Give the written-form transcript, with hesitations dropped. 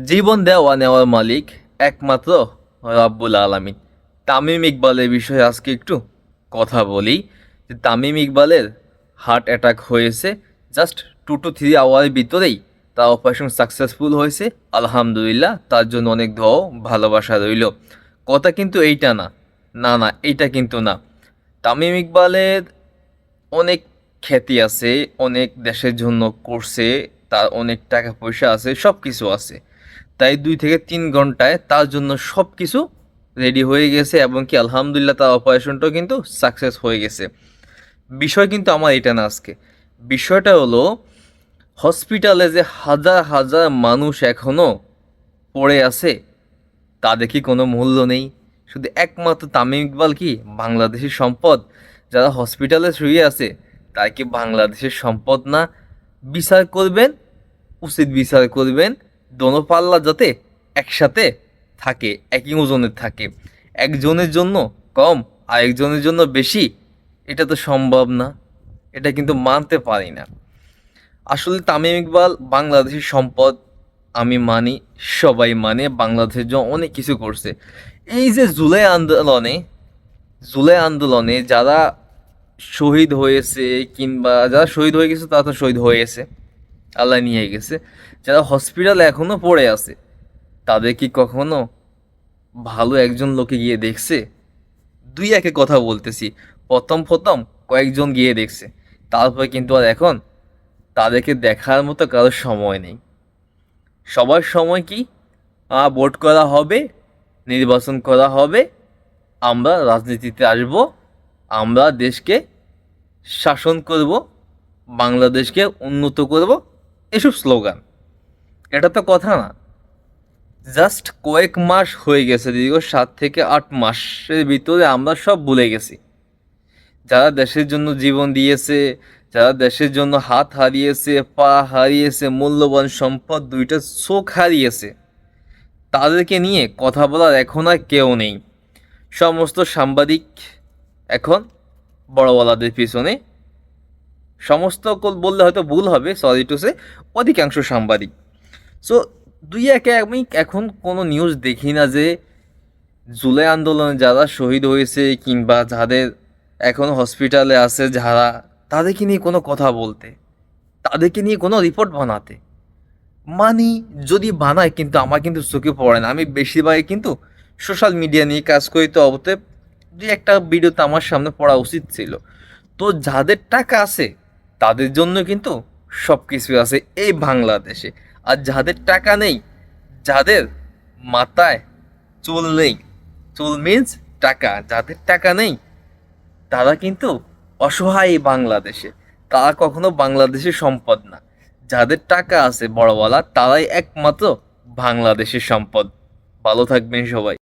জীবন দেওয়া নেওয়ার মালিক একমাত্র রাব্বুল আলামিন। তামিম ইকবালের বিষয়ে আজকে একটু কথা বলি। যে তামিম ইকবালের হার্ট অ্যাটাক হয়েছে, জাস্ট 2 to 3 আওয়ারের ভিতরেই তার অপারেশন সাকসেসফুল হয়েছে। আলহামদুলিল্লাহ, তার জন্য অনেক দোয়া ভালোবাসা রইল। কথা কিন্তু এইটা না, না না, এইটা কিন্তু না। তামিম ইকবালের অনেক খ্যাতি আছে, অনেক দেশের জন্য করছে, তার অনেক টাকা পয়সা আছে, সব কিছু আছে। তাই 2 থেকে 3 ঘন্টায় তার জন্য সব কিছু রেডি হয়ে গেছে, এবং কি আলহামদুলিল্লাহ তার অপারেশনটাও কিন্তু সাকসেস হয়ে গেছে। বিষয় কিন্তু আমার এটা না আজকে। বিষয়টা হলো, হসপিটালে যে হাজার হাজার মানুষ এখনও পড়ে আছে, তাদের কি কোনো মূল্য নেই? শুধু একমাত্র তামিম ইকবাল কি বাংলাদেশের সম্পদ? যারা হসপিটালে শুয়ে আছে তারা কি বাংলাদেশের সম্পদ না? বিচার করবেন, উচিত বিচার করবেন। দোনো পাল্লা যাতে একসাথে থাকে, একই ওজনের থাকে। একজনের জন্য কম আর একজনের জন্য বেশি, এটা তো সম্ভব না। এটা কিন্তু মানতে পারি না। আসলে তামিম ইকবাল বাংলাদেশের সম্পদ, আমি মানি, সবাই মানে। বাংলাদেশের জন্য অনেক কিছু করছে। এই যে জুলাই আন্দোলনে যারা শহীদ হয়েছে, কিংবা যারা শহীদ হয়ে গেছে তারা তো শহীদ হয়ে গেছে, আল্লাহ নিয়ে গেছে। যারা হসপিটালে এখনো পড়ে আছে, তাদের কি কখনো ভালো একজন লোকে গিয়ে দেখছে? দুই একে কথা বলতেছি, প্রথম প্রথম কয়েকজন গিয়ে দেখছে, তারপরে কিন্তু আর এখন তাদেরকে দেখার মতো কারোর সময় নেই। সবার সময় কি, ভোট করা হবে, নির্বাচন করা হবে, আমরা রাজনীতিতে আসব, আমরা দেশকে শাসন করব, বাংলাদেশকে উন্নত করব, এসব স্লোগান। এটা তো কথা না। জাস্ট কয়েক মাস হয়ে গেছে, দীর্ঘ 7 থেকে 8 মাসের ভিতরে আমরা সব ভুলে গেছি। যারা দেশের জন্য জীবন দিয়েছে, যারা দেশের জন্য হাত হারিয়েছে, পা হারিয়েছে, মূল্যবান সম্পদ দুইটা চোখ হারিয়েছে, তাদেরকে নিয়ে কথা বলার এখন আর কেউ নেই। সমস্ত সাংবাদিক এখন বড়ওয়ালাদের পিছনে, বললে হয়তো ভুল হবে, সরি টু সে, অধিকাংশ সাংবাদিক। সো দুই একে আমি এখন কোনো নিউজ দেখি না যে জুলাই আন্দোলনে যারা শহীদ হয়েছে, কিংবা যাদের এখন হসপিটালে আছে যারা, তাদেরকে নিয়ে কোনো কথা বলতে, তাদেরকে নিয়ে কোনো রিপোর্ট বানাতে। মানি, যদি বানায় কিন্তু আমার কিন্তু চোখে পড়ে না। আমি বেশিরভাগই কিন্তু সোশ্যাল মিডিয়া নিয়ে কাজ করি, তো অবশ্যই দুই একটা ভিডিওতে আমার সামনে পড়া উচিত ছিল। তো যাদের টাকা আছে তাদের জন্য কিন্তু সব কিছু আছে এই বাংলাদেশে। আর যাদের টাকা নেই, যাদের মাথায় চুল নেই, চুল মিন্স টাকা, যাদের টাকা নেই তারা কিন্তু অসহায় এই বাংলাদেশে। তারা কখনো বাংলাদেশের সম্পদ না। যাদের টাকা আছে বড়ওয়ালা, তারাই একমাত্র বাংলাদেশের সম্পদ। ভালো থাকবেন সবাই।